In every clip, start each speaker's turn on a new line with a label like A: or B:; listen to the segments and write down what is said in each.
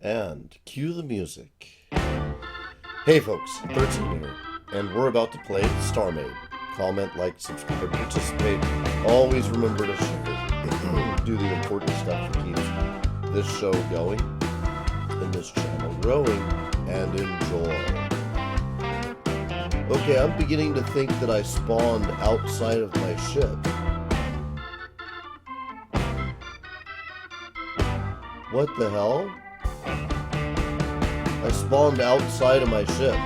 A: And cue the music. Hey folks, 13 here, and we're about to play StarMade. Comment, like, subscribe, participate. Always remember to share. Do the important stuff that keeps this show going and this channel growing, and enjoy. Okay, I'm beginning to think that I spawned outside of my ship. What the hell? I spawned outside of my ship.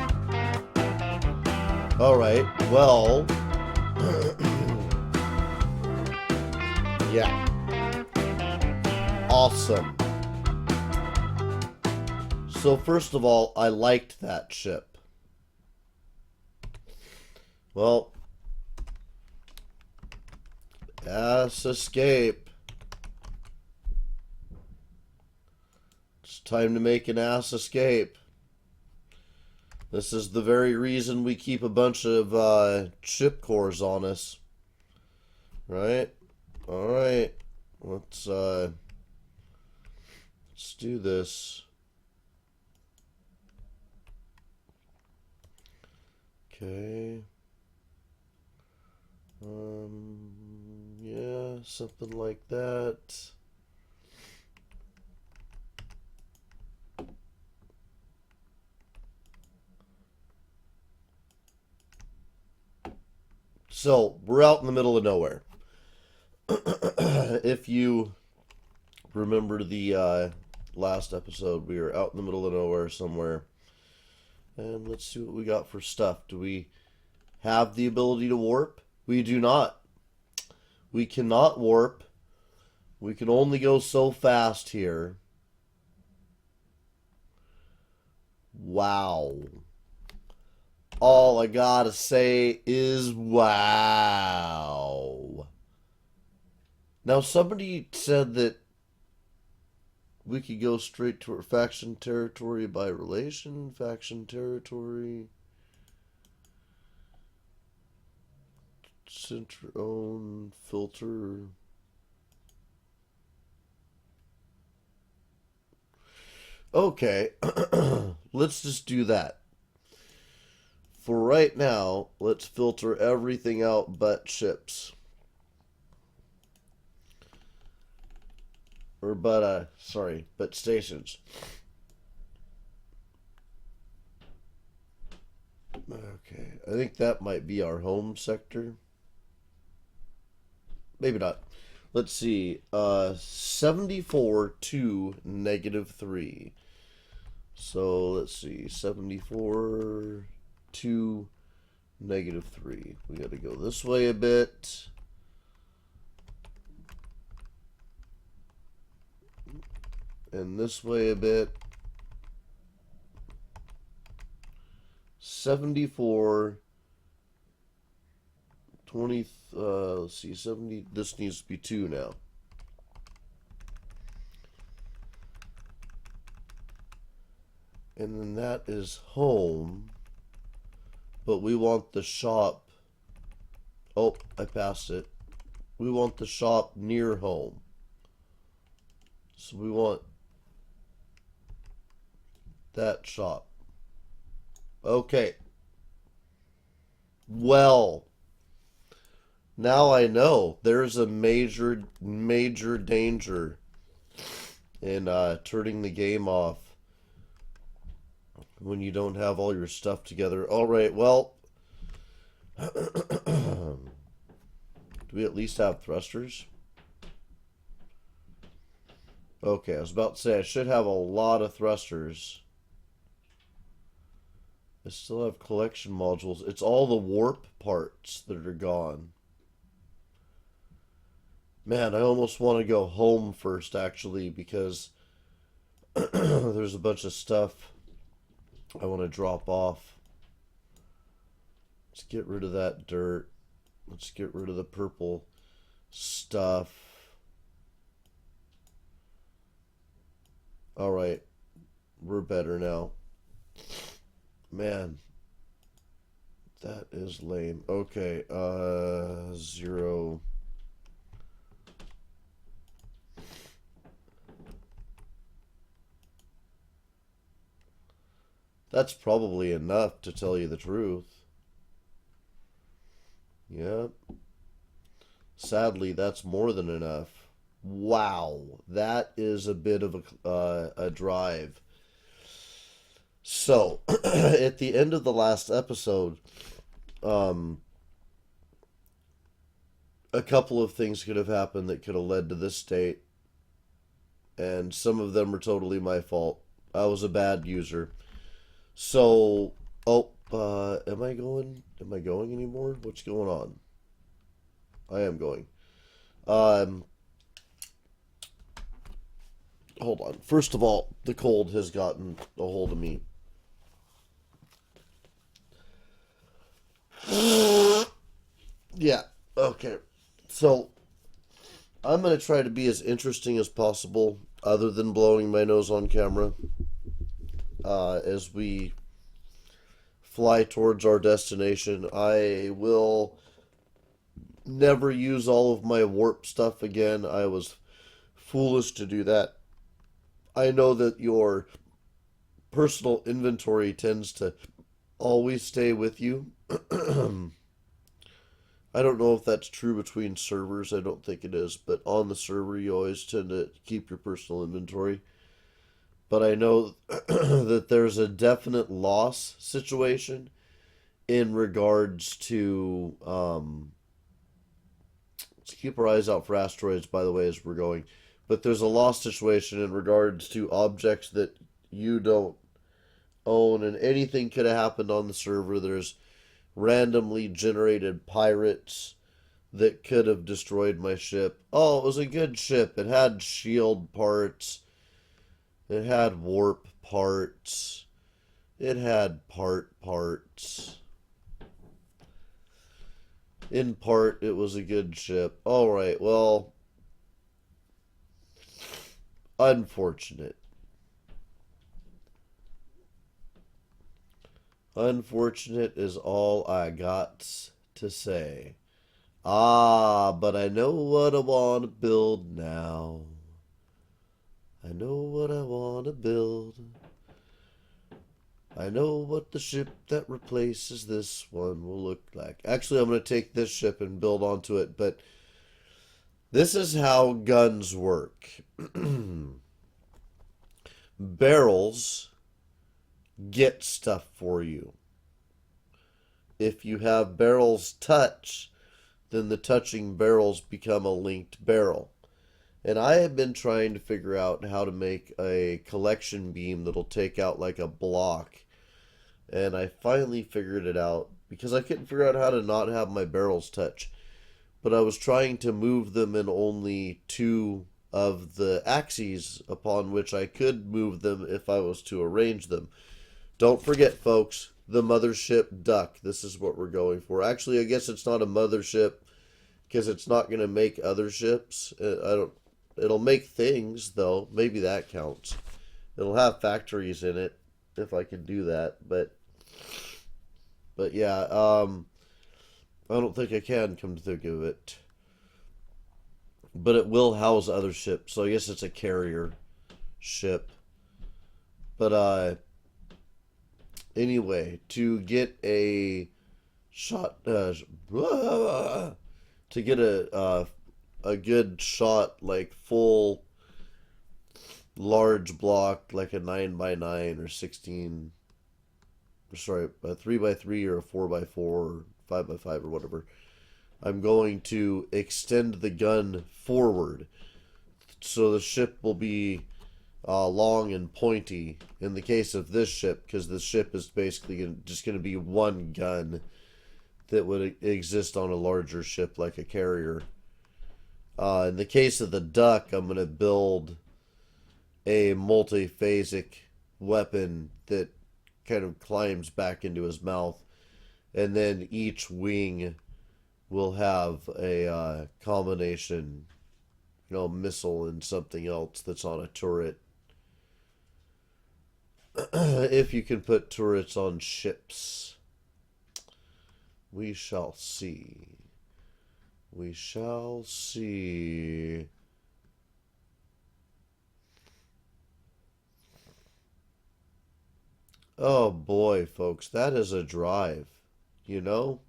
A: Alright, well... yeah. Awesome. So first of all, I liked that ship. Well... ass escape. It's time to make an ass escape. This is the very reason we keep a bunch of chip cores on us. Right? Alright. Let's do this. Okay. Yeah, something like that. So, we're out in the middle of nowhere. If you remember the last episode, we were out in the middle of nowhere somewhere. And let's see what we got for stuff. Do we have the ability to warp? We do not. We cannot warp. We can only go so fast here. Wow. All I gotta say is wow. Now somebody said that we could go straight to our faction territory by relation, faction territory, center own, filter. Okay, let's just do that. For right now, let's filter everything out but ships. Or but stations. Okay, I think that might be our home sector. Maybe not. Let's see. 74 to -3. So let's see. 74 to -3. We got to go this way a bit. And this way a bit. 74 20 let's see, 70. This needs to be 2 now. And then that is home. But we want the shop. Oh, I passed it. We want the shop near home. So we want that shop. Okay. Well, now I know there's a major danger in turning the game off when you don't have all your stuff together. All right, well, do we at least have thrusters? Okay, I was about to say I should have a lot of thrusters. I still have collection modules. It's all the warp parts that are gone. Man, I almost want to go home first, actually, because there's a bunch of stuff I want to drop off. Let's get rid of that dirt. Let's get rid of the purple stuff. Alright, we're better now. Man, that is lame. Okay, 0. That's probably enough to tell you the truth. Yep. Sadly, that's more than enough. Wow, that is a bit of a drive. So, at the end of the last episode, um, a couple of things could have happened that could have led to this state, and some of them are totally my fault. I was a bad user. So, am I going? Am I going anymore? What's going on? I am going. Um, Hold on. First of all, the cold has gotten a hold of me. Yeah. Okay. So, I'm going to try to be as interesting as possible, other than blowing my nose on camera, as we fly towards our destination. I will never use all of my warp stuff again. I was foolish to do that. I know that your personal inventory tends to always stay with you. I don't know if that's true between servers. I don't think it is, but on the server, you always tend to keep your personal inventory. But I know that there's a definite loss situation in regards to. Let's keep our eyes out for asteroids, by the way, as we're going. But there's a loss situation in regards to objects that you don't own, and anything could have happened on the server. There's randomly generated pirates that could have destroyed my ship. Oh, it was a good ship. It had shield parts. It had warp parts. It had parts. In part, it was a good ship. Alright, well, unfortunate. Unfortunate is all I got to say. Ah, but I know what I want to build now. I know what I want to build. I know what the ship that replaces this one will look like. Actually, I'm going to take this ship and build onto it, but this is how guns work. Barrels get stuff for you. If you have barrels touch, then the touching barrels become a linked barrel. And I have been trying to figure out how to make a collection beam that'll take out like a block. And I finally figured it out because I couldn't figure out how to not have my barrels touch. But I was trying to move them in only two of the axes upon which I could move them if I was to arrange them. Don't forget, folks, the mothership duck. This is what we're going for. Actually, I guess it's not a mothership because it's not going to make other ships. It'll make things, though. Maybe that counts. It'll have factories in it if I can do that. But yeah, I don't think I can, come to think of it. But it will house other ships, so I guess it's a carrier ship. But anyway, to get a shot, to get a good shot, like full large block, like a 9x9 or 16, sorry, a 3x3 or a 4x4 or 5x5 or whatever, I'm going to extend the gun forward so the ship will be long and pointy in the case of this ship, because the ship is basically just going to be one gun that would exist on a larger ship like a carrier. In the case of the duck, I'm going to build a multiphasic weapon that kind of climbs back into his mouth, and then each wing will have a combination, missile and something else that's on a turret. If you can put turrets on ships, we shall see. We shall see. Oh boy, folks, that is a drive. You know?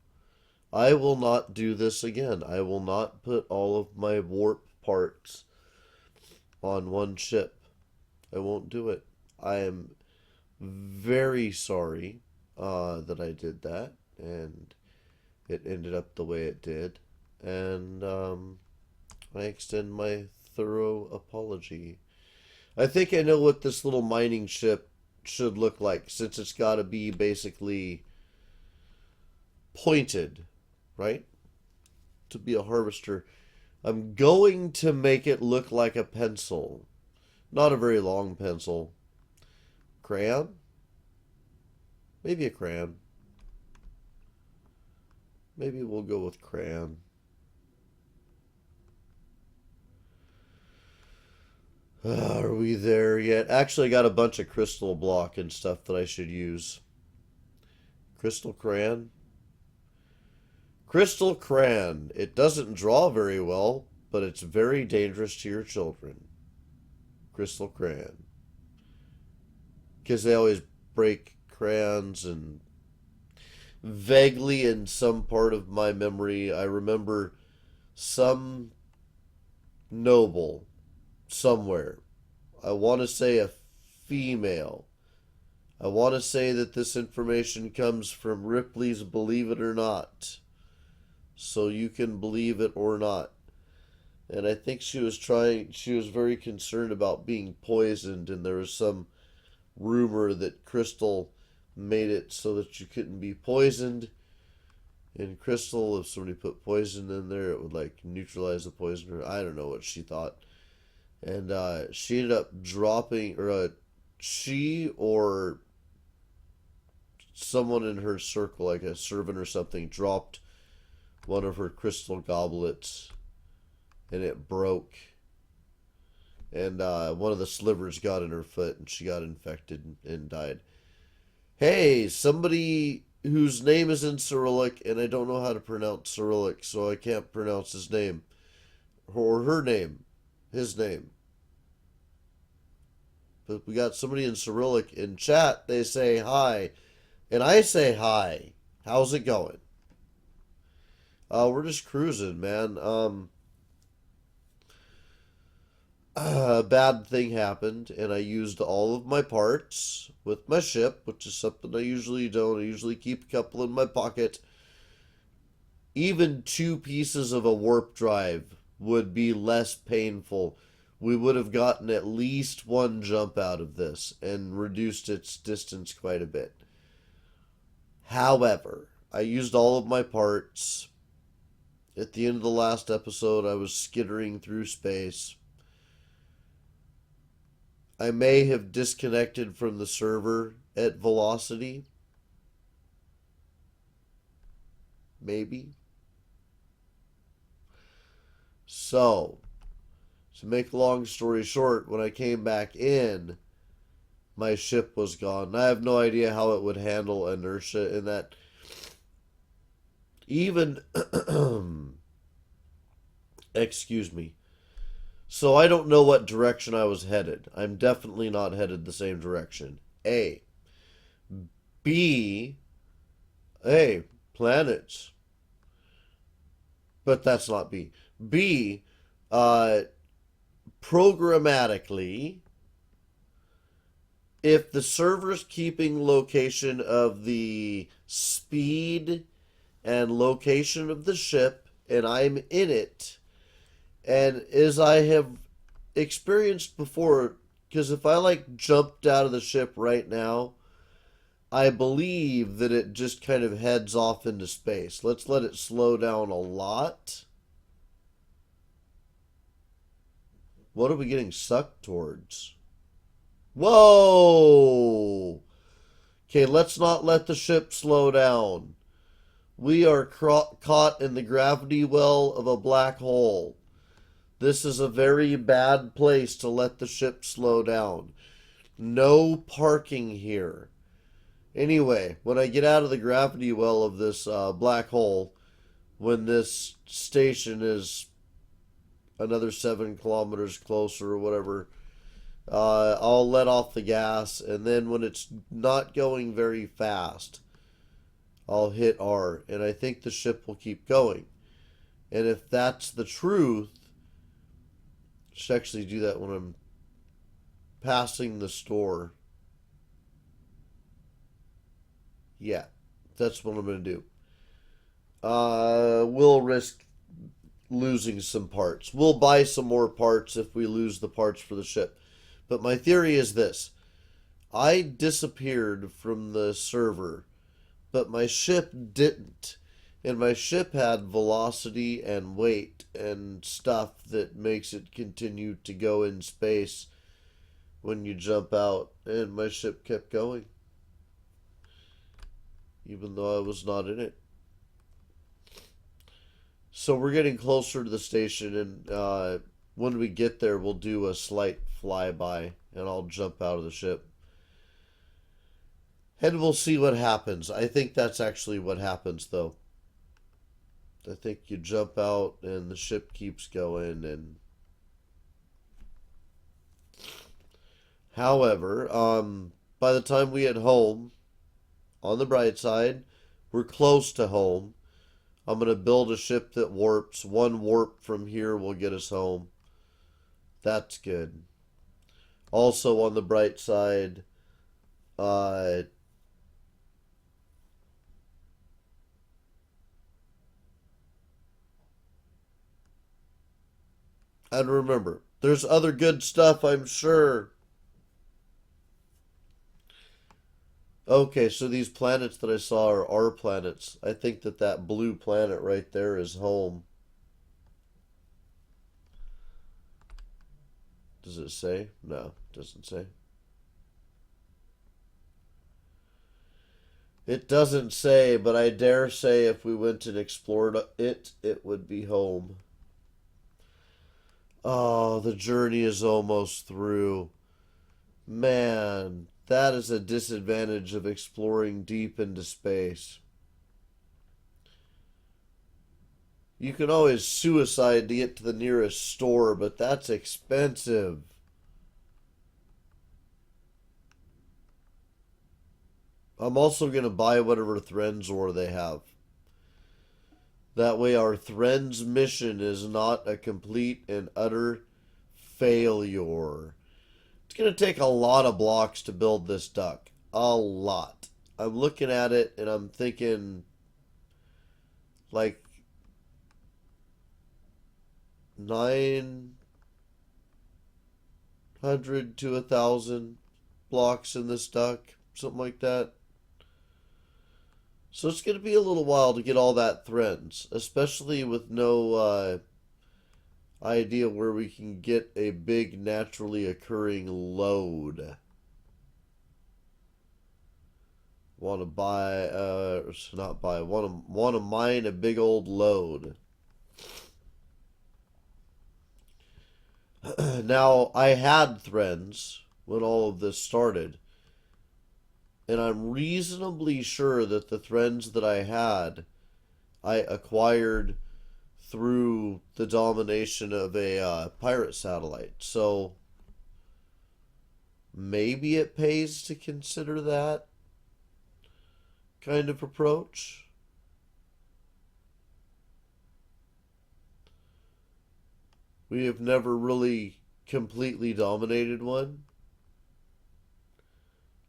A: I will not do this again. I will not put all of my warp parts on one ship. I won't do it. I am very sorry that I did that, and it ended up the way it did. And I extend my thorough apology. I think I know what this little mining ship should look like, since it's got to be basically pointed, right? To be a harvester. I'm going to make it look like a pencil. Not a very long pencil. Crayon? Maybe a crayon. Maybe we'll go with crayon. Are we there yet? Actually, I got a bunch of crystal block and stuff that I should use. Crystal crayon? Crystal crayon. It doesn't draw very well, but it's very dangerous to your children. Crystal crayon. Because they always break crayons, and vaguely in some part of my memory, I remember some noble somewhere. I want to say a female. I want to say that this information comes from Ripley's Believe It or Not. So you can believe it or not. And I think she was very concerned about being poisoned, and there was some rumor that Crystal made it so that you couldn't be poisoned. And Crystal, if somebody put poison in there, it would like neutralize the poison. I don't know what she thought. And she ended up dropping, or she or someone in her circle, like a servant or something, dropped one of her crystal goblets, and it broke. And one of the slivers got in her foot, and she got infected and died. Hey, somebody whose name is in Cyrillic, and I don't know how to pronounce Cyrillic, so I can't pronounce his name. Or her name. His name. But we got somebody in Cyrillic in chat. They say hi. And I say hi. How's it going? We're just cruising, man. A bad thing happened, and I used all of my parts with my ship, which is something I usually don't. I usually keep a couple in my pocket. Even 2 pieces of a warp drive would be less painful. We would have gotten at least 1 jump out of this and reduced its distance quite a bit. However, I used all of my parts. At the end of the last episode, I was skittering through space. I may have disconnected from the server at velocity. Maybe. So, to make a long story short, when I came back in, my ship was gone. I have no idea how it would handle inertia in that. Even, excuse me. So I don't know what direction I was headed. I'm definitely not headed the same direction. A. B. Hey, planets. But that's not B. B. Programmatically, if the server's keeping location of the speed and location of the ship, and I'm in it, and as I have experienced before, because if I like jumped out of the ship right now, I believe that it just kind of heads off into space. Let's let it slow down a lot. What are we getting sucked towards? Whoa! Okay, let's not let the ship slow down. We are caught in the gravity well of a black hole. This is a very bad place to let the ship slow down. No parking here. Anyway, when I get out of the gravity well of this black hole, when this station is another 7 kilometers closer or whatever, I'll let off the gas, and then when it's not going very fast, I'll hit R, and I think the ship will keep going. And if that's the truth, I should actually do that when I'm passing the store. Yeah, that's what I'm going to do. We'll risk losing some parts. We'll buy some more parts if we lose the parts for the ship. But my theory is this. I disappeared from the server, but my ship didn't. And my ship had velocity and weight and stuff that makes it continue to go in space when you jump out. And my ship kept going, even though I was not in it. So we're getting closer to the station, and when we get there, we'll do a slight flyby, and I'll jump out of the ship. And we'll see what happens. I think that's actually what happens, though. I think you jump out, and the ship keeps going, and... However, by the time we get home, on the bright side, we're close to home. I'm going to build a ship that warps. One warp from here will get us home. That's good. Also, on the bright side, and remember, there's other good stuff, I'm sure. Okay, so these planets that I saw are our planets. I think that blue planet right there is home. Does it say? No, it doesn't say. It doesn't say, but I dare say if we went and explored it, it would be home. Oh, the journey is almost through. Man, that is a disadvantage of exploring deep into space. You can always suicide to get to the nearest store, but that's expensive. I'm also going to buy whatever Threns ore they have. That way our Threns mission is not a complete and utter failure. It's going to take a lot of blocks to build this duck. A lot. I'm looking at it and I'm thinking like 900 to 1,000 blocks in this duck. Something like that. So it's going to be a little while to get all that Threns, especially with no idea where we can get a big naturally occurring load. Want to buy, not buy, want to mine a big old load. Now, I had Threns when all of this started. And I'm reasonably sure that the Threns that I had, I acquired through the domination of a pirate satellite. So maybe it pays to consider that kind of approach. We have never really completely dominated one.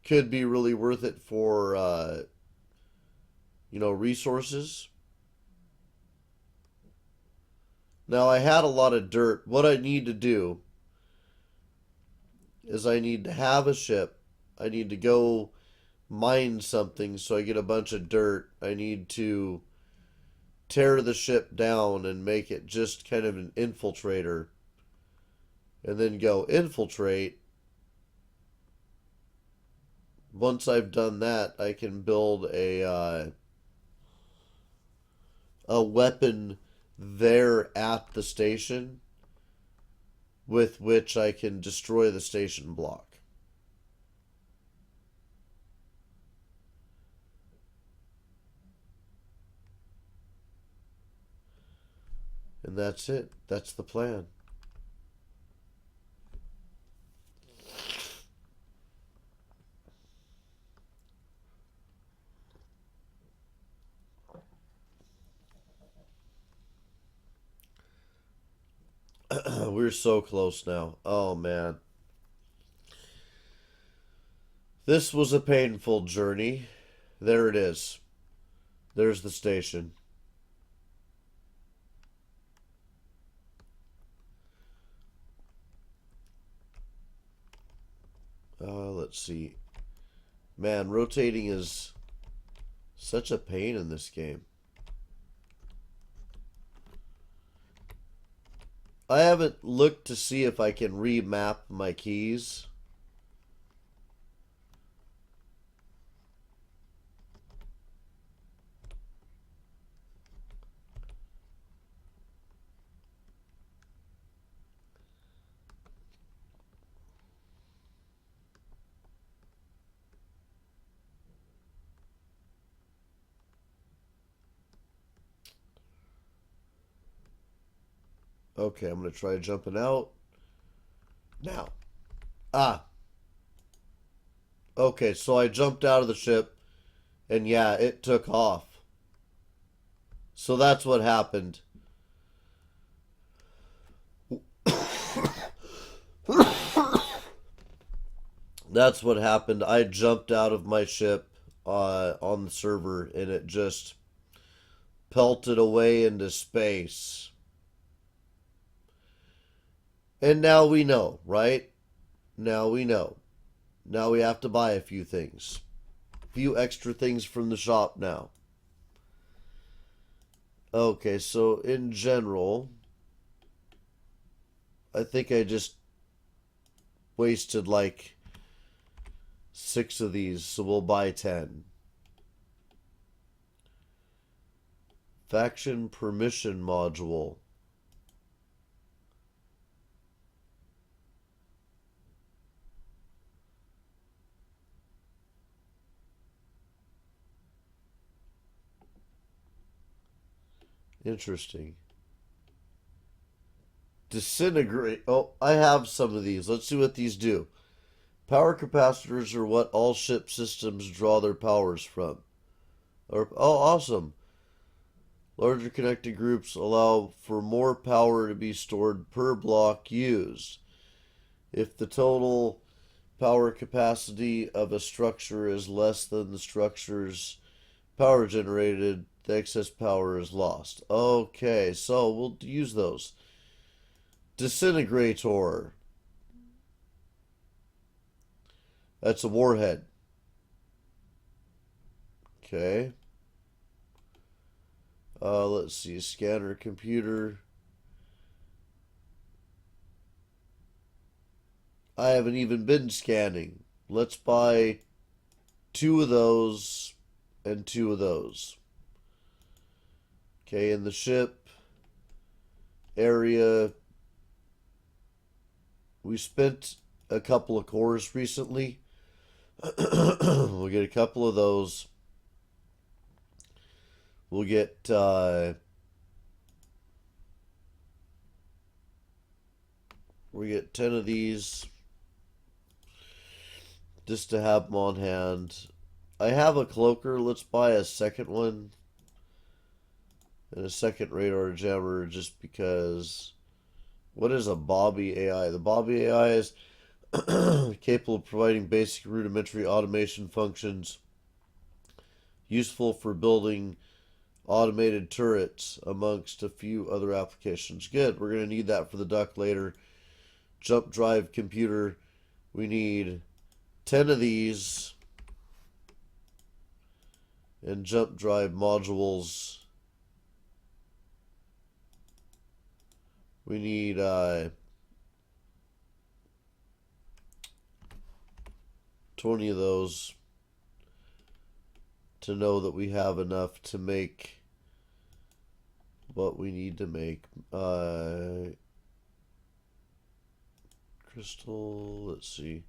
A: Could be really worth it for, resources. Now, I had a lot of dirt. What I need to do is I need to have a ship. I need to go mine something so I get a bunch of dirt. I need to tear the ship down and make it just kind of an infiltrator. And then go infiltrate. Once I've done that, I can build a weapon there at the station with which I can destroy the station block. And that's it. That's the plan. We're so close now. Oh man. This was a painful journey. There it is. There's the station. Let's see. Man, rotating is such a pain in this game. I haven't looked to see if I can remap my keys. Okay, I'm going to try jumping out. Now. Ah. Okay, so I jumped out of the ship, and yeah, it took off. So that's what happened. That's what happened. I jumped out of my ship on the server, and it just pelted away into space. And now we know, right? Now we know. Now we have to buy a few things. A few extra things from the shop now. Okay, so in general, I think I just wasted like 6 of these, so we'll buy 10. Faction permission module. Interesting. Disintegrate. Oh, I have some of these. Let's see what these do. Power capacitors are what all ship systems draw their powers from. Oh, awesome. Larger connected groups allow for more power to be stored per block used. If the total power capacity of a structure is less than the structure's power generated, the excess power is lost. Okay, so we'll use those. Disintegrator. That's a warhead. Okay. Let's see. Scanner computer. I haven't even been scanning. Let's buy 2 of those and 2 of those. Okay, in the ship area, we spent a couple of cores recently. We'll get a couple of those. We'll get 10 of these just to have them on hand. I have a cloaker. Let's buy a second one and a second radar jammer just because. What is a Bobby AI? The Bobby AI is capable of providing basic rudimentary automation functions useful for building automated turrets amongst a few other applications. Good. We're going to need that for the duck later. Jump drive computer. We need 10 of these. And jump drive modules. We need 20 of those to know that we have enough to make what we need to make. Crystal, let's see.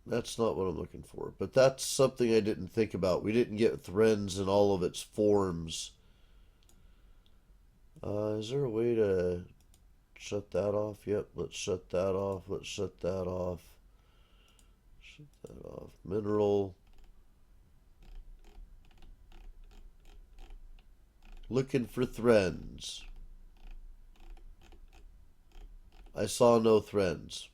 A: That's not what I'm looking for, but that's something I didn't think about. We didn't get Threns in all of its forms. Is there a way to shut that off? Yep, let's shut that off. Let's shut that off. Shut that off. Mineral. Looking for threads. I saw no threads.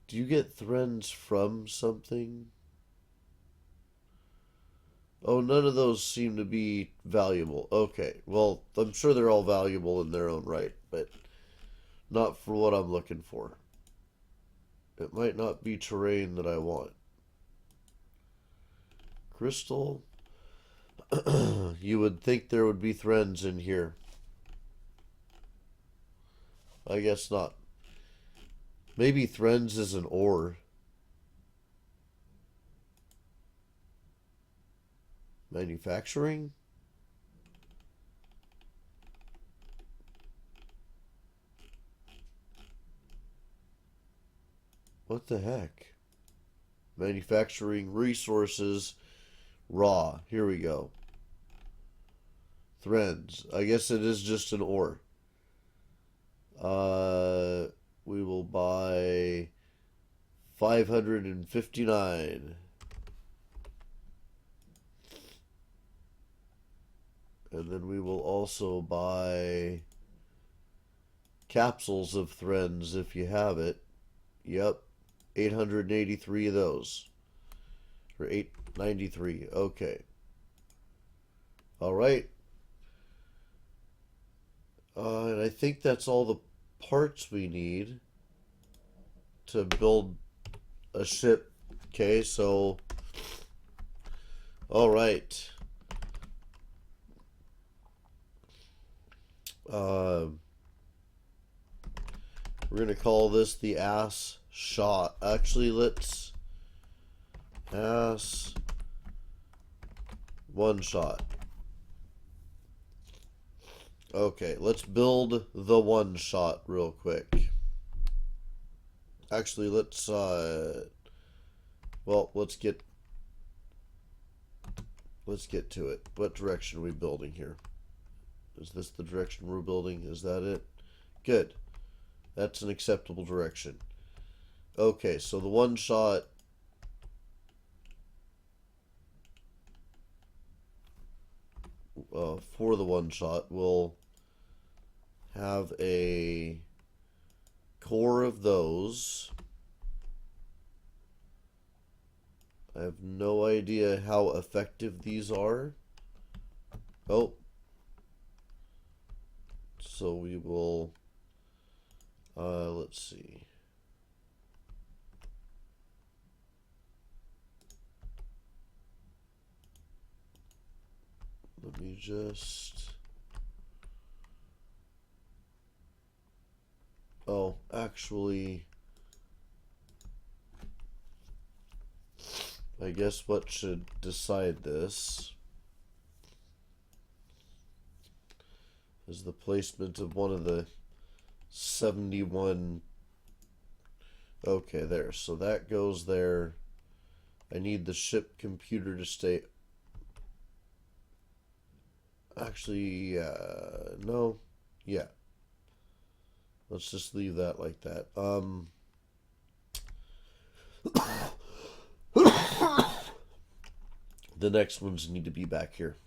A: Do you get threads from something? Oh, none of those seem to be valuable. Okay, well, I'm sure they're all valuable in their own right, but not for what I'm looking for. It might not be terrain that I want. Crystal. You would think there would be threads in here. I guess not. Maybe threads is an ore. Manufacturing? What the heck? Manufacturing resources raw. Here we go. Threads. I guess it is just an ore. We will buy 559. And then we will also buy capsules of threads if you have it. Yep. 883 of those. Or 893. Okay. All right. And I think that's all the parts we need to build a ship. Okay, so all right. We're gonna call this the ass shot. Actually, let's ass one shot. Okay, let's build the one shot real quick. Actually, let's well, let's get to it. What direction are we building here? Is this the direction we're building? Is that it? Good. That's an acceptable direction. Okay, so the one shot for the one shot will have a core of those. I have no idea how effective these are. Oh. So we will, let's see. Let me just, oh, actually, I guess what should decide this is the placement of one of the 71. Okay, there. So that goes there. I need the ship computer to stay. Actually, no. Yeah. Let's just leave that like that. The next ones need to be back here.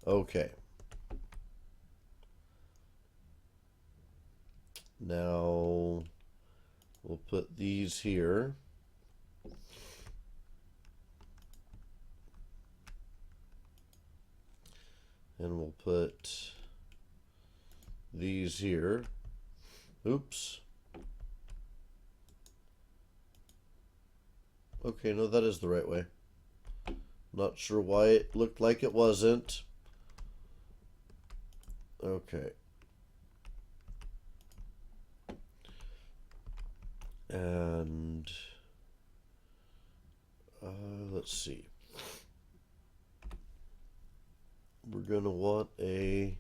A: Okay. Now we'll put these here. And we'll put these here. Oops. Okay, no, that is the right way. Not sure why it looked like it wasn't. Okay. And let's see. We're going to want a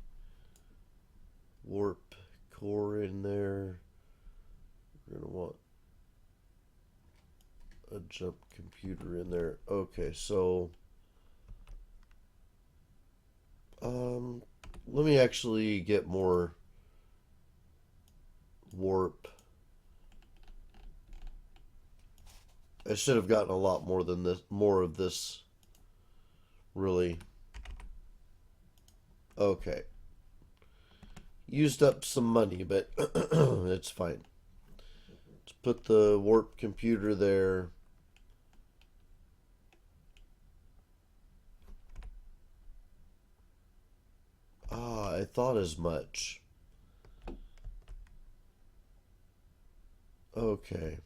A: warp core in there. We're going to want a jump computer in there. Okay, so let me actually get more warp. I should have gotten a lot more than this, more of this, really. Okay. Used up some money, but it's fine. Let's put the warp computer there. Ah, I thought as much. Okay.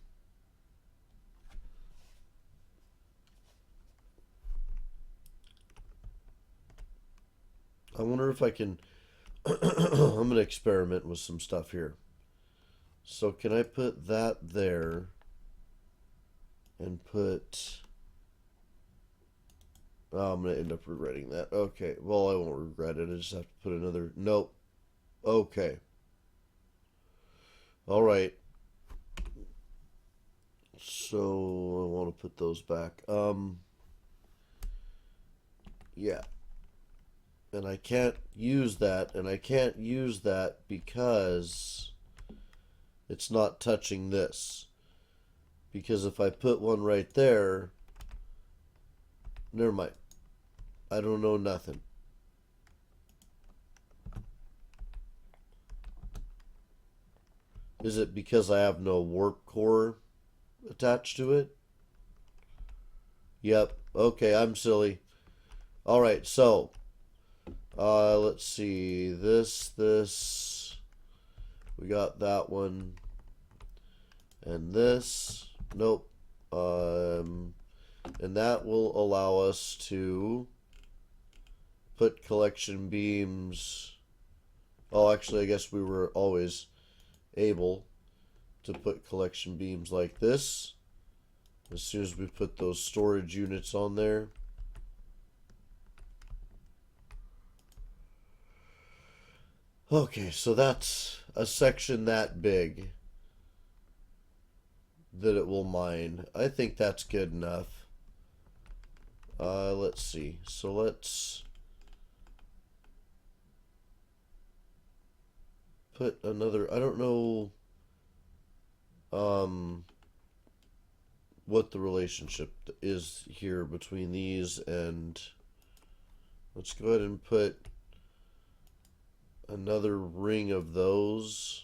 A: I wonder if I can... I'm going to experiment with some stuff here. So can I put that there and put... Oh, I'm going to end up regretting that. Okay, well, I won't regret it. I just have to put another... Nope. Okay. All right. So I want to put those back. Yeah. And I can't use that, and I can't use that because it's not touching this. Because if I put one right there, never mind. I don't know nothing. Is it because I have no warp core attached to it? Yep. Okay, I'm silly. All right, so let's see. This. We got that one. And this. Nope. And that will allow us to put collection beams. Oh, actually, I guess we were always able to put collection beams like this as soon as we put those storage units on there. Okay, so that's a section that big that it will mine. I think that's good enough. Let's see. So let's put another, I don't know what the relationship is here between these, and let's go ahead and put another ring of those.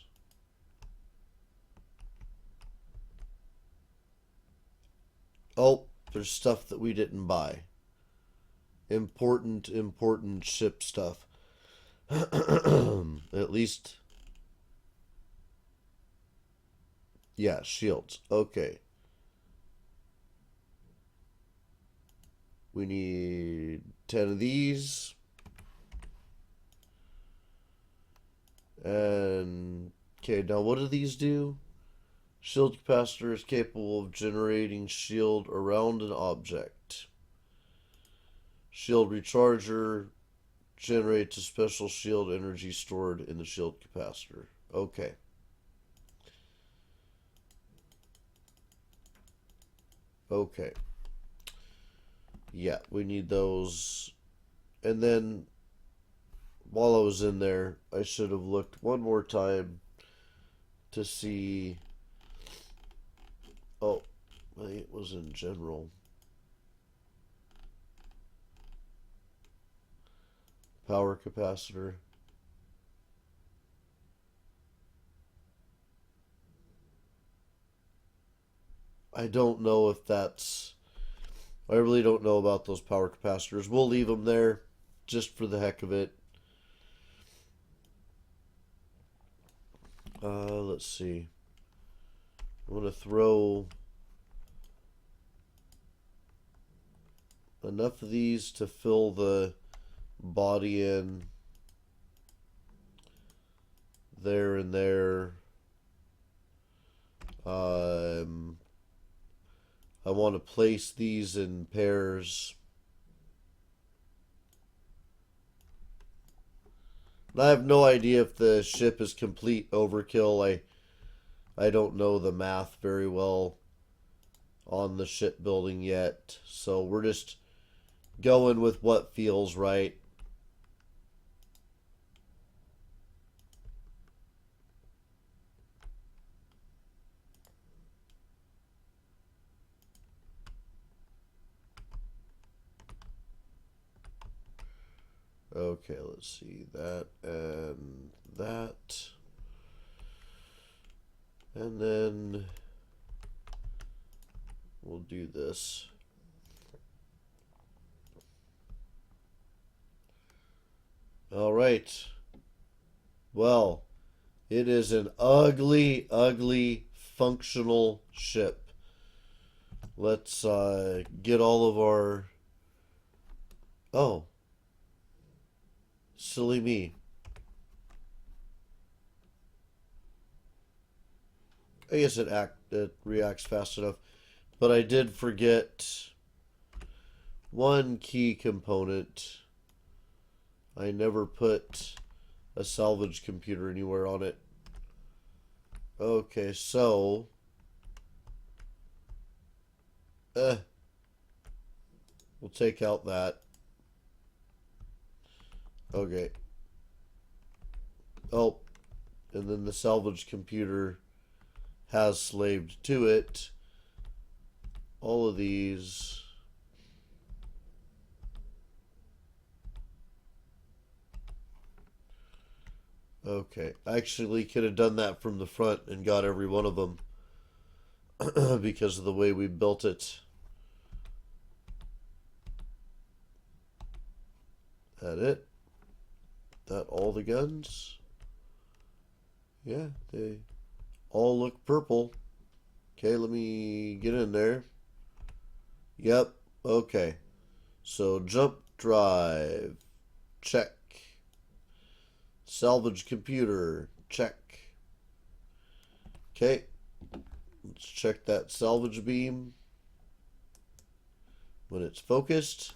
A: Oh, there's stuff that we didn't buy. Important ship stuff. At least, yeah, shields. Okay. We need 10 of these. And, okay, now what do these do? Shield capacitor is capable of generating shield around an object. Shield recharger generates a special shield energy stored in the shield capacitor. Okay. Okay. Yeah, we need those. And then, while I was in there, I should have looked one more time to see... Oh, it was in general. Power capacitor. I don't know if that's... I really don't know about those power capacitors. We'll leave them there just for the heck of it. Let's see. I'm going to throw enough of these to fill the body in there and there. I want to place these in pairs. I have no idea if the ship is complete overkill. I don't know the math very well on the shipbuilding yet. So we're just going with what feels right. Okay, let's see. That and that. And then we'll do this. All right. Well, it is an ugly, ugly, functional ship. Let's get all of our... Oh, silly me. I guess it reacts fast enough. But I did forget one key component. I never put a salvage computer anywhere on it. Okay, so... we'll take out that. Okay. Oh, and then the salvage computer has slaved to it. All of these. Okay, I actually could have done that from the front and got every one of them because of the way we built it. That it? That all the guns? Yeah, they all look purple. Okay, let me get in there. Yep, okay. So jump drive, check. Salvage computer, check. Okay, let's check that salvage beam. When it's focused.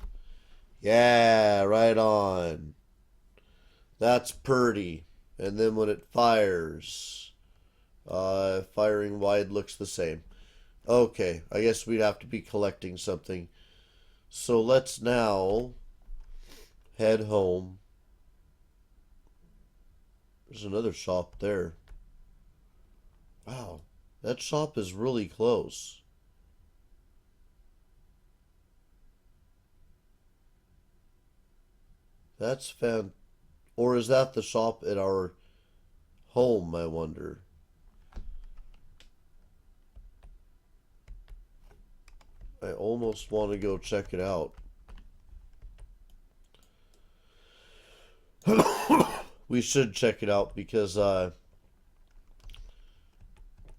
A: Yeah, right on. That's purty. And then when it fires, firing wide looks the same. Okay, I guess we'd have to be collecting something. So let's now head home. There's another shop there. Wow, that shop is really close. That's fan. Or is that the shop at our home, I wonder? I almost want to go check it out. We should check it out because the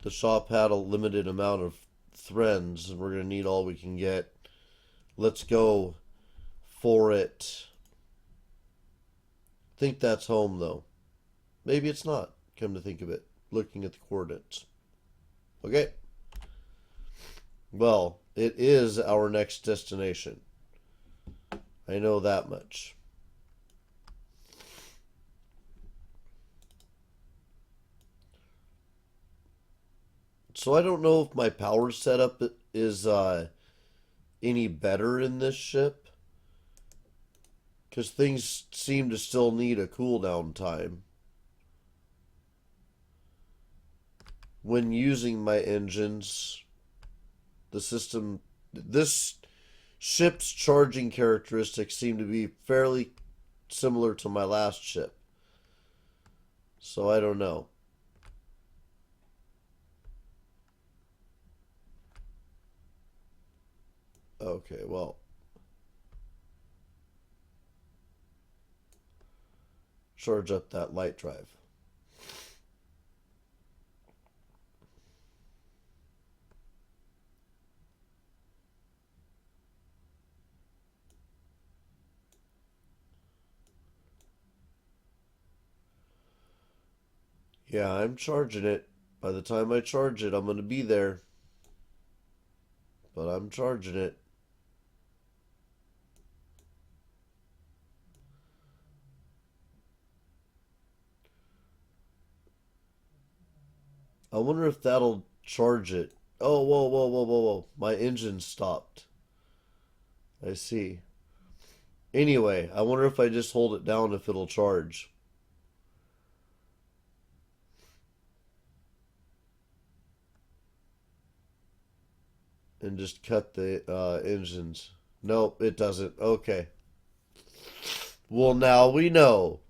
A: shop had a limited amount of threads and we're going to need all we can get. Let's go for it. I think that's home though. Maybe it's not, come to think of it, looking at the coordinates. Okay. Well, it is our next destination. I know that much. So I don't know if my power setup is any better in this ship. Because things seem to still need a cooldown time. When using my engines, the system, this ship's charging characteristics seem to be fairly similar to my last ship. So I don't know. Okay, well. Charge up that light drive. Yeah, I'm charging it. By the time I charge it, I'm going to be there. But I'm charging it. I wonder if that'll charge it. Oh, whoa, whoa, whoa, whoa, whoa. My engine stopped. I see. Anyway, I wonder if I just hold it down if it'll charge. And just cut the engines. Nope, it doesn't. Okay. Well, now we know.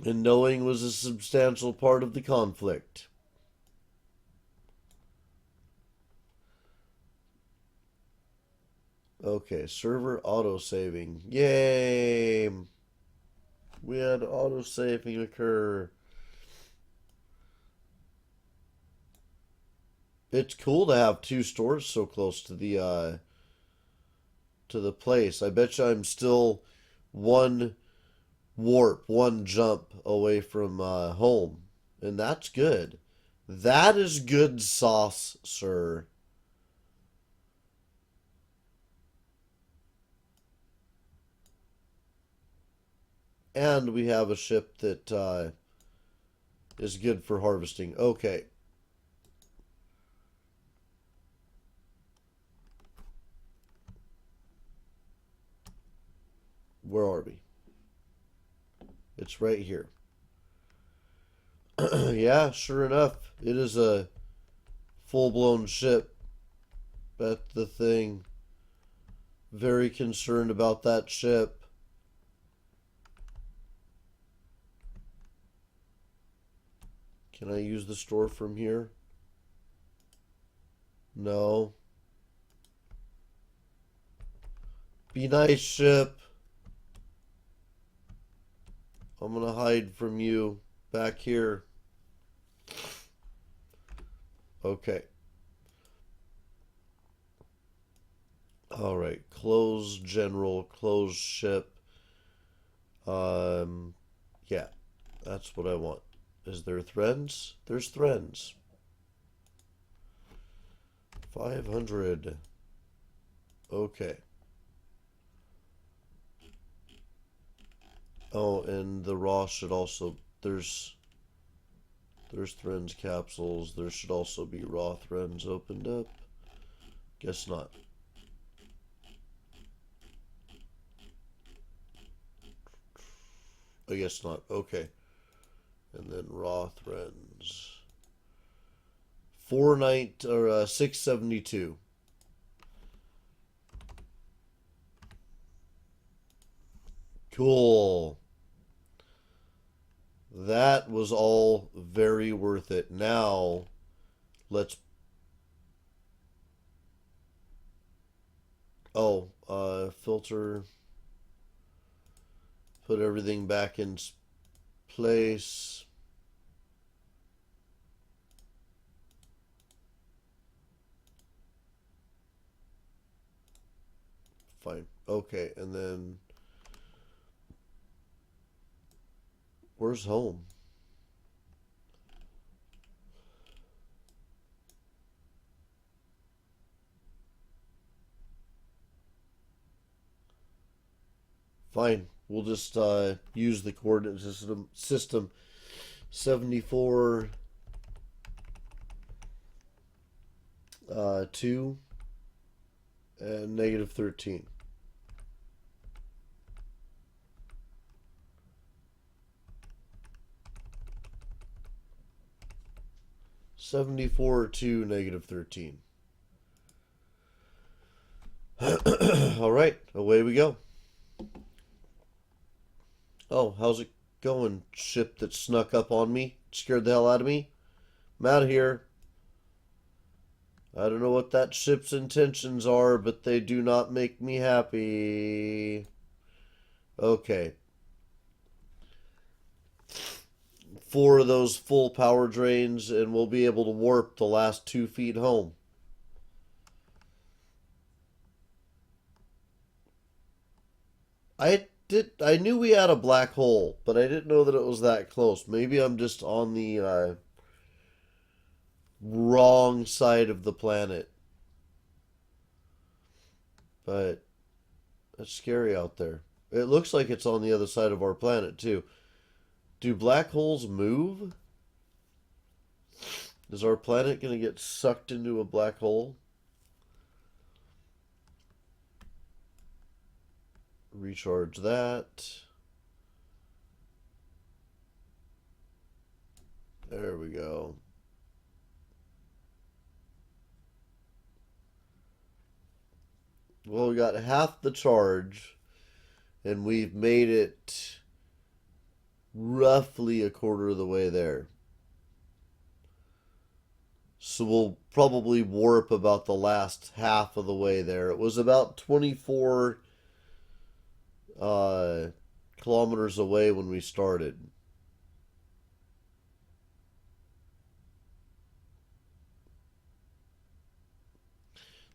A: And knowing was a substantial part of the conflict. Okay, server auto-saving. Yay! We had auto-saving occur. It's cool to have two stores so close to the place. I bet you I'm still one warp, one jump away from home. And that's good. That is good sauce, sir. And we have a ship that is good for harvesting. Okay. Where are we? It's right here. Yeah, sure enough. It is a full-blown ship. That's the thing. Very concerned about that ship. Can I use the store from here? No. Be nice, ship. I'm gonna hide from you back here. Okay. All right. Close general. Close ship. Yeah. That's what I want. Is there threads? There's threads. 500. Okay. Oh, and the raw should also there's threads capsules. There should also be raw threads opened up. Guess not. I guess not. Okay. And then raw threads. 672. Cool. That was all very worth it. Now, let's... Oh, filter. Put everything back in place. Fine. Okay, and then... Where's home? Fine. We'll just use the coordinate system 74 2 and negative 13. -2, -13. All right, away we go. Oh, how's it going, ship that snuck up on me? Scared the hell out of me? I'm out of here. I don't know what that ship's intentions are, but they do not make me happy. Okay. 4 of those full power drains, and we'll be able to warp the last 2 feet home. I knew we had a black hole, but I didn't know that it was that close. Maybe I'm just on the wrong side of the planet. But it's scary out there. It looks like it's on the other side of our planet too. Do black holes move? Is our planet going to get sucked into a black hole? Recharge that. There we go. Well, we got half the charge. And we've made it roughly a quarter of the way there. So we'll probably warp about the last half of the way there. It was about 24 kilometers away when we started.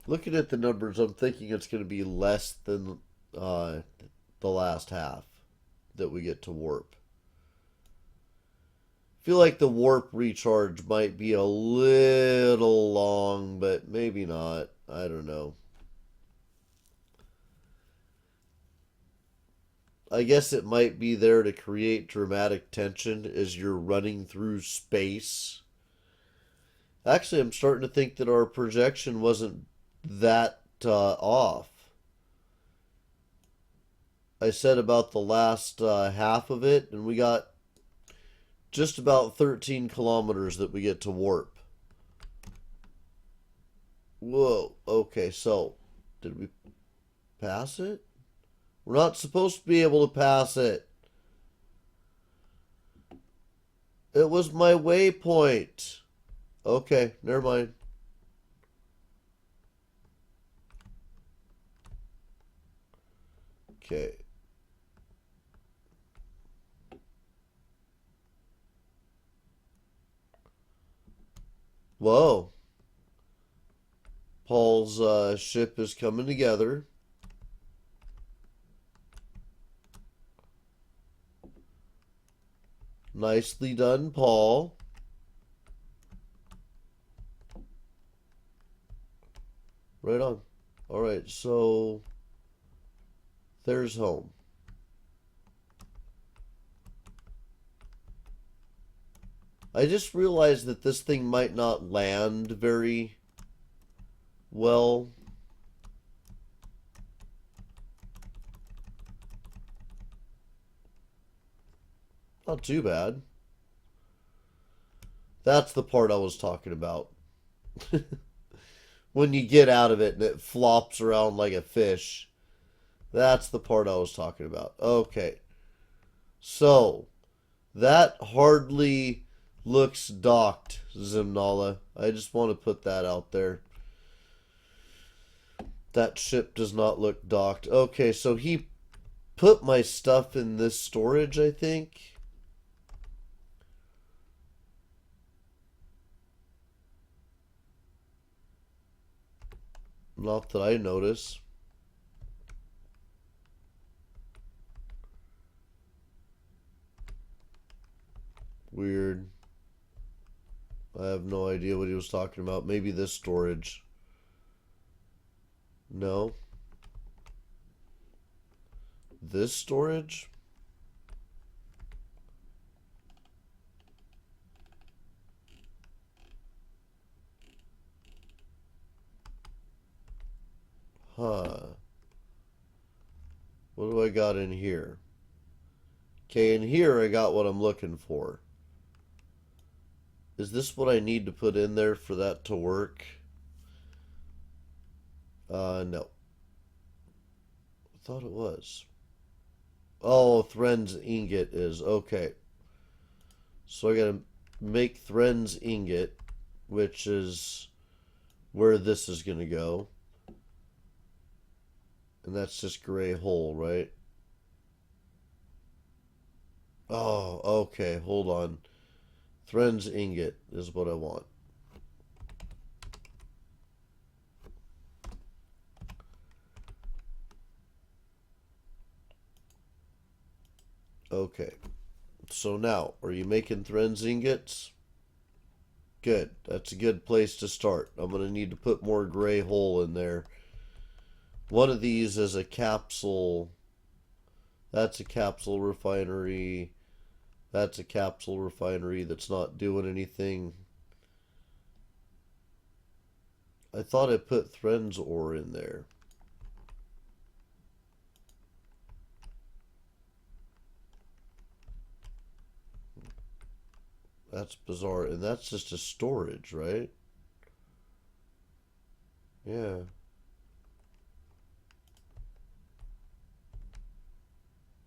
A: Looking at the numbers, I'm thinking it's going to be less than the last half that we get to warp. I feel like the warp recharge might be a little long, but maybe not. I don't know. I guess it might be there to create dramatic tension as you're running through space. Actually, I'm starting to think that our projection wasn't that off. I said about the last half of it, and we got just about 13 kilometers that we get to warp. Whoa, okay, so did we pass it? We're not supposed to be able to pass it. It was my waypoint. Okay, never mind. Okay. Whoa. Paul's ship is coming together. Nicely done, Paul. Right on. All right, so there's home. I just realized that this thing might not land very well. Not too bad. That's the part I was talking about. When you get out of it and it flops around like a fish. That's the part I was talking about. Okay. So, that hardly looks docked, Zimnala. I just want to put that out there. That ship does not look docked. Okay, so he put my stuff in this storage, I think. Not that I notice. Weird. I have no idea what he was talking about. Maybe this storage. No. This storage? Huh. What do I got in here? Okay, in here I got what I'm looking for. Is this what I need to put in there for that to work? No. I thought it was. Oh, Thren's ingot is. Okay. So I gotta make Thren's ingot, which is where this is gonna go. And that's just gray hole, right? Oh, okay. Hold on. Thren's ingot is what I want. Okay. So now, are you making Thren's ingots? Good. That's a good place to start. I'm going to need to put more gray hole in there. One of these is a capsule. That's a capsule refinery. That's a capsule refinery that's not doing anything. I thought I put Thren's ore in there. That's bizarre. And that's just a storage, right? Yeah.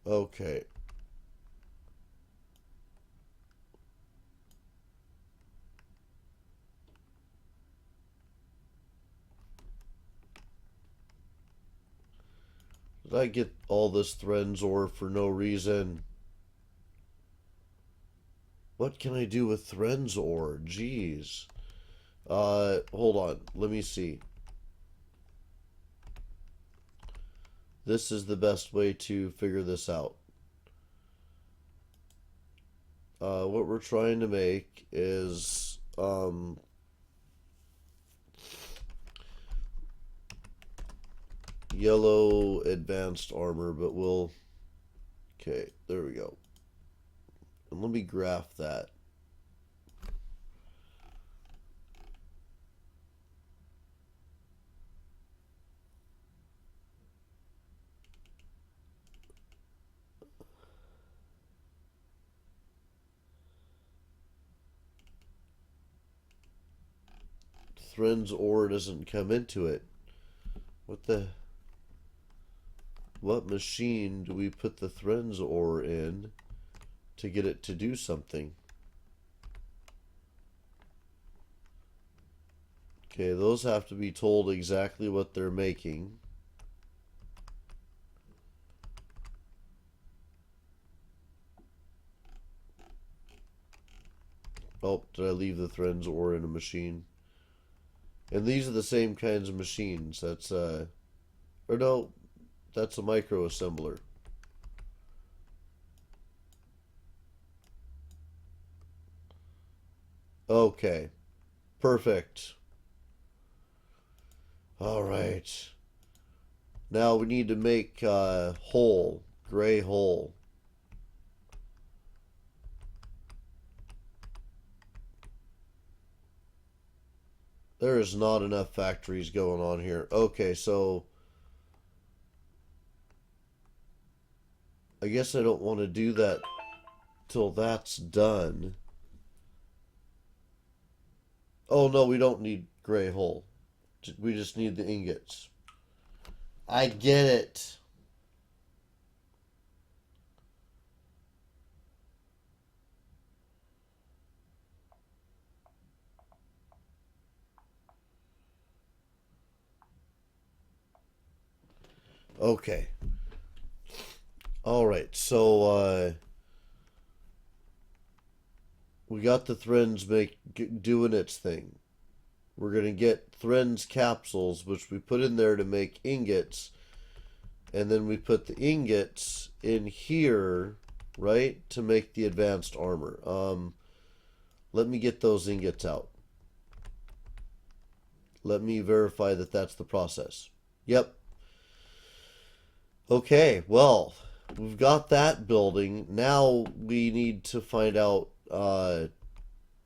A: Okay. Did I get all this Thren's ore for no reason? What can I do with Thren's ore? Jeez. Hold on. Let me see. This is the best way to figure this out. What we're trying to make is yellow advanced armor, but we'll... Okay, there we go. And let me graph that. Thren's ore doesn't come into it. What machine do we put the Thren's ore in to get it to do something? Okay, those have to be told exactly what they're making. Oh, did I leave the Thren's ore in a machine? And these are the same kinds of machines. That's or no, that's a micro assembler. Okay, perfect. All right. Now we need to make hole, gray hole. There is not enough factories going on here. Okay, so I guess I don't want to do that till that's done. Oh no, we don't need gray hole. We just need the ingots. I get it. Okay. All right. So we got the Thren's doing its thing. We're going to get Thren's capsules, which we put in there to make ingots. And then we put the ingots in here, right, to make the advanced armor. Let me get those ingots out. Let me verify that that's the process. Yep. Okay, well, we've got that building. Now we need to find out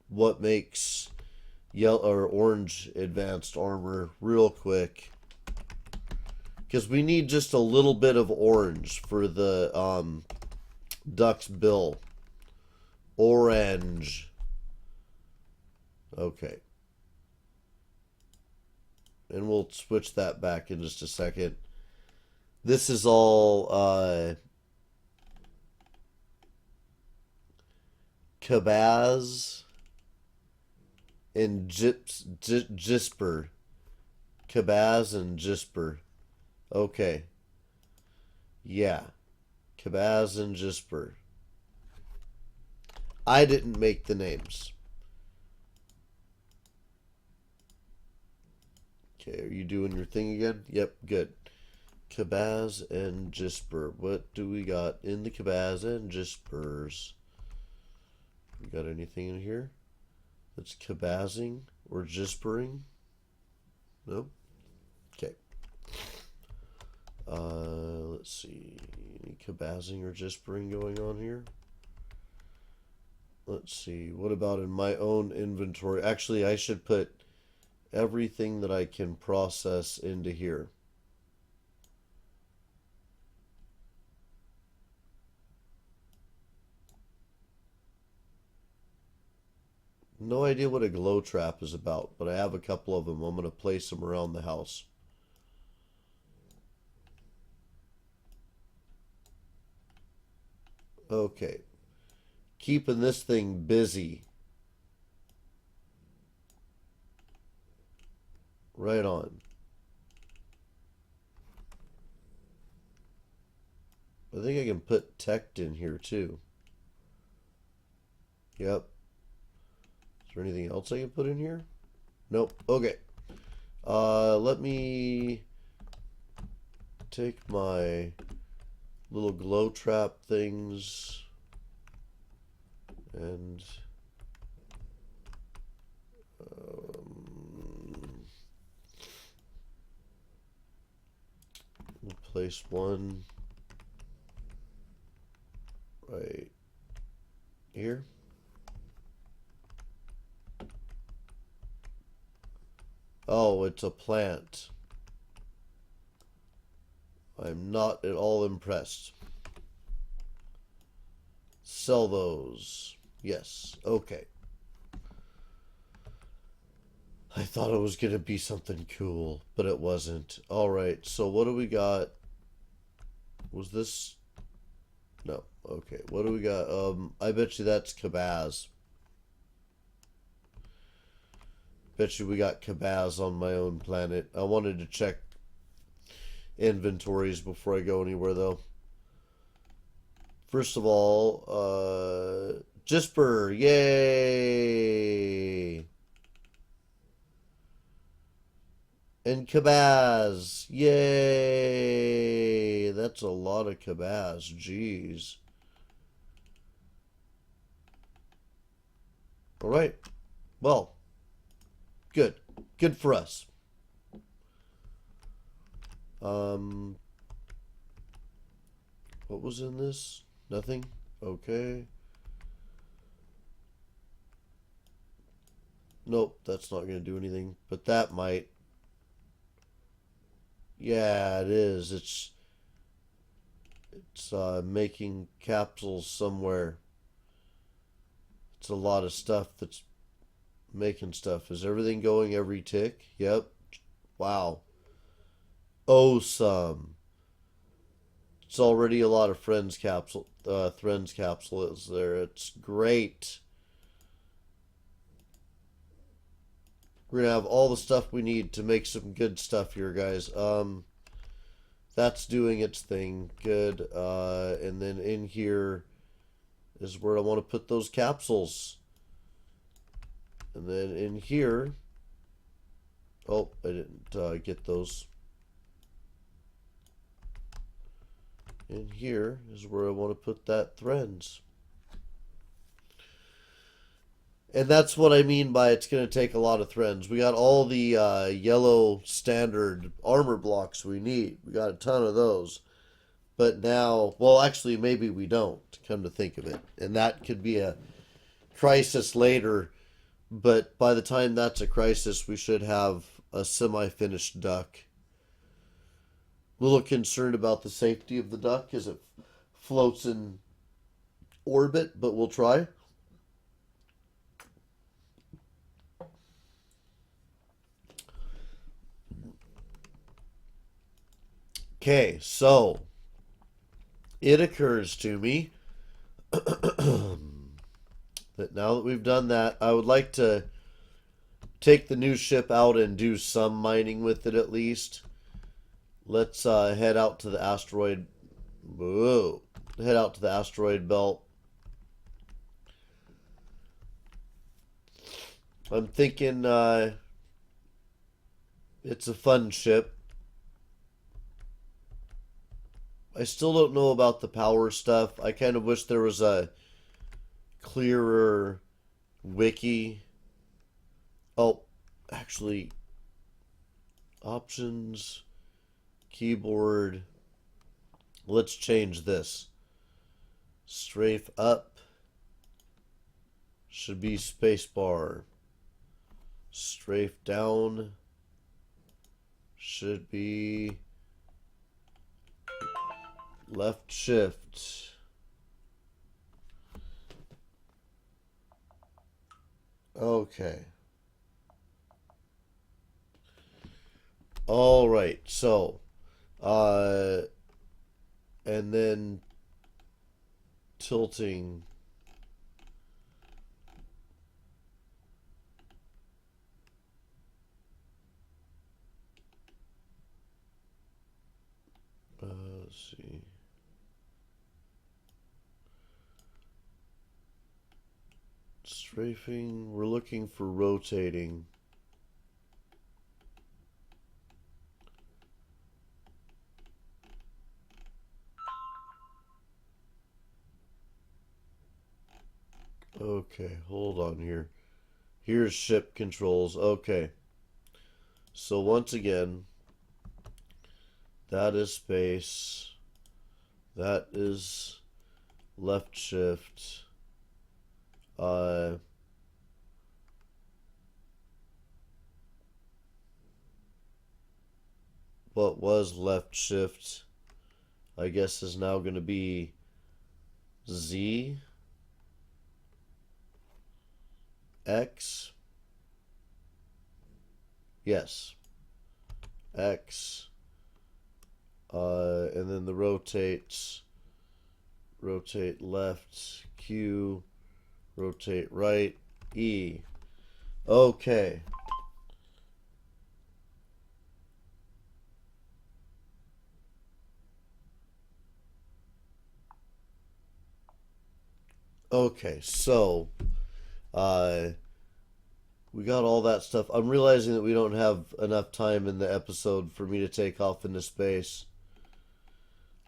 A: what makes yellow or orange advanced armor real quick, because we need just a little bit of orange for the duck's bill. Orange. Okay. And we'll switch that back in just a second. This is all Kabaz and Gisper. Kabaz and Gisper. Okay. Yeah. Kabaz and Gisper. I didn't make the names. Okay, are you doing your thing again? Yep, good. Kabaz and Gisper. What do we got in the Kabaz and Gispers? We got anything in here that's Kabazing or Gispering? No? Okay. Let's see. Any Kabazing or Gispering going on here? Let's see. What about in my own inventory? Actually, I should put everything that I can process into here. No idea what a glow trap is about, but I have a couple of them. I'm going to place them around the house. Okay. Keeping this thing busy. Right on. I think I can put text in here too. Yep. Is there anything else I can put in here? Nope. Okay. Let me take my little glow trap things and we'll place one right here. Oh, it's a plant. I'm not at all impressed. Sell those. Yes. Okay. I thought it was going to be something cool, but it wasn't. Alright, so what do we got? Was this... No. Okay, what do we got? I bet you that's Kabaz. Bet you we got Kabaz on my own planet. I wanted to check inventories before I go anywhere, though. First of all, Gisper, yay! And Kabaz, yay! That's a lot of Kabaz, jeez. Alright, well, good. Good for us. What was in this? Nothing? Okay. Nope, that's not going to do anything. But that might. Yeah, it is. It's making capsules somewhere. It's a lot of stuff that's making stuff. Is everything going every tick? Yep. Wow. Awesome. It's already a lot of Friends capsules there. It's great. We're gonna have all the stuff we need to make some good stuff here, guys. That's doing its thing. Good. And then in here is where I want to put those capsules. And then in here, oh, I didn't get those. In here is where I want to put that threads. And that's what I mean by it's going to take a lot of threads. We got all the yellow standard armor blocks we need. We got a ton of those. But now, well, actually, maybe we don't, come to think of it. And that could be a crisis later. But by the time that's a crisis, we should have a semi-finished duck. A little concerned about the safety of the duck as it floats in orbit, but we'll try. Okay, so it occurs to me that now that we've done that, I would like to take the new ship out and do some mining with it at least. Let's head out to the asteroid. Whoa. Head out to the asteroid belt. I'm thinking it's a fun ship. I still don't know about the power stuff. I kind of wish there was a clearer wiki. Oh, actually, options, keyboard. Let's change this. Strafe up should be spacebar. Strafe down should be left shift. Okay. All right. So, and then tilting. Let's see. Strafing, we're looking for rotating. Okay, hold on here. Here's ship controls. Okay. So once again, that is space. That is left shift. What was left shift, I guess, is now going to be Z, X, yes, X, and then the rotate left, Q, rotate right, E. Okay. Okay, so we got all that stuff. I'm realizing that we don't have enough time in the episode for me to take off into space.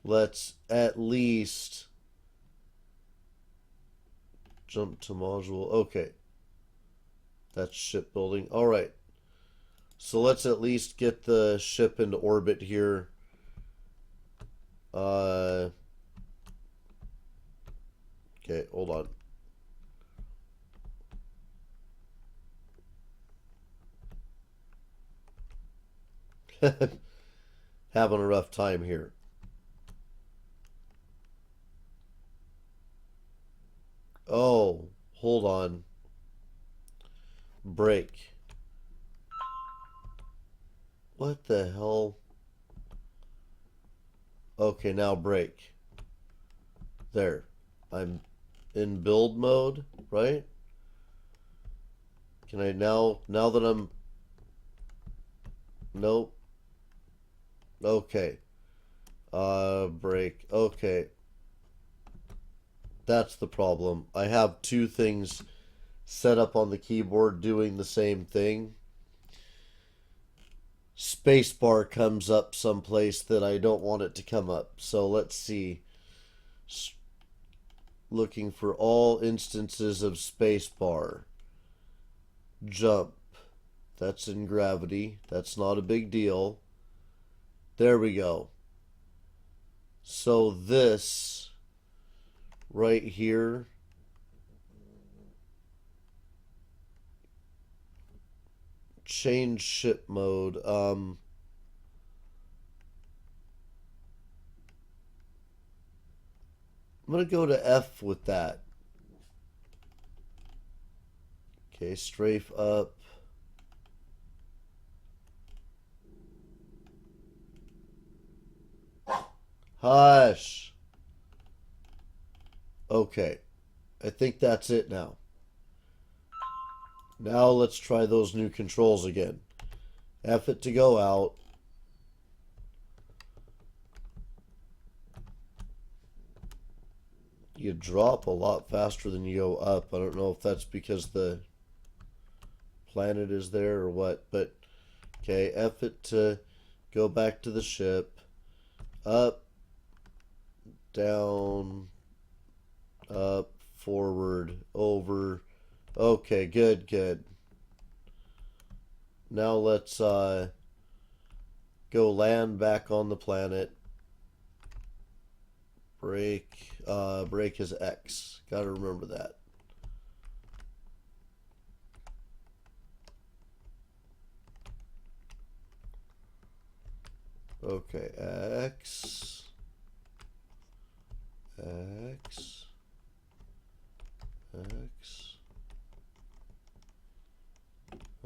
A: Let's at least jump to module. Okay. That's shipbuilding. All right. So let's at least get the ship into orbit here. Okay, hold on. Having a rough time here. Oh, hold on. Break. What the hell? Okay, now break. There. I'm in build mode, right? Can I now that I'm... Nope. Okay. Break. Okay. That's the problem. I have two things set up on the keyboard doing the same thing. Spacebar comes up someplace that I don't want it to come up. So let's see. Looking for all instances of spacebar. Jump. That's in gravity. That's not a big deal. There we go. So this right here change ship mode. I'm gonna go to F with that. Okay, strafe up. Hush. Okay, I think that's it now. Now let's try those new controls again. F it to go out. You drop a lot faster than you go up. I don't know if that's because the planet is there or what, but okay, F it to go back to the ship. Up, down, up, forward, over. Okay, good. Now let's go land back on the planet. Break is X. Gotta remember that. Okay, X.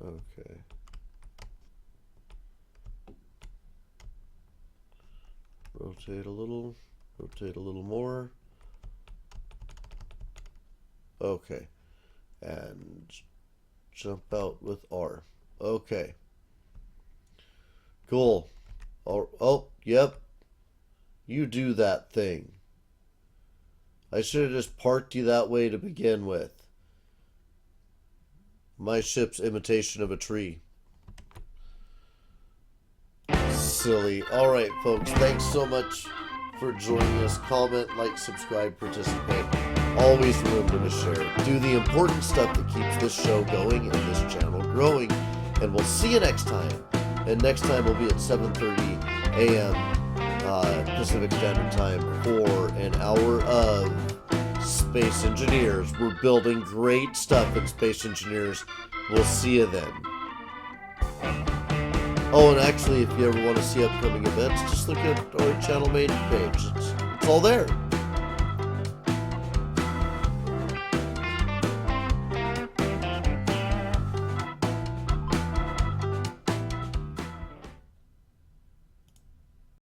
A: Okay. Rotate a little more. Okay. And jump out with R. Okay. Cool. Oh, yep. You do that thing. I should have just parked you that way to begin with. My ship's imitation of a tree. Silly. Alright, folks. Thanks so much for joining us. Comment, like, subscribe, participate. Always remember to share. Do the important stuff that keeps this show going and this channel growing. And we'll see you next time. And next time will be at 7:30 a.m. Pacific Standard Time for an hour of Space Engineers. We're building great stuff in Space Engineers. We'll see you then. Oh, and actually, if you ever want to see upcoming events, just look at our channel main page. It's all there.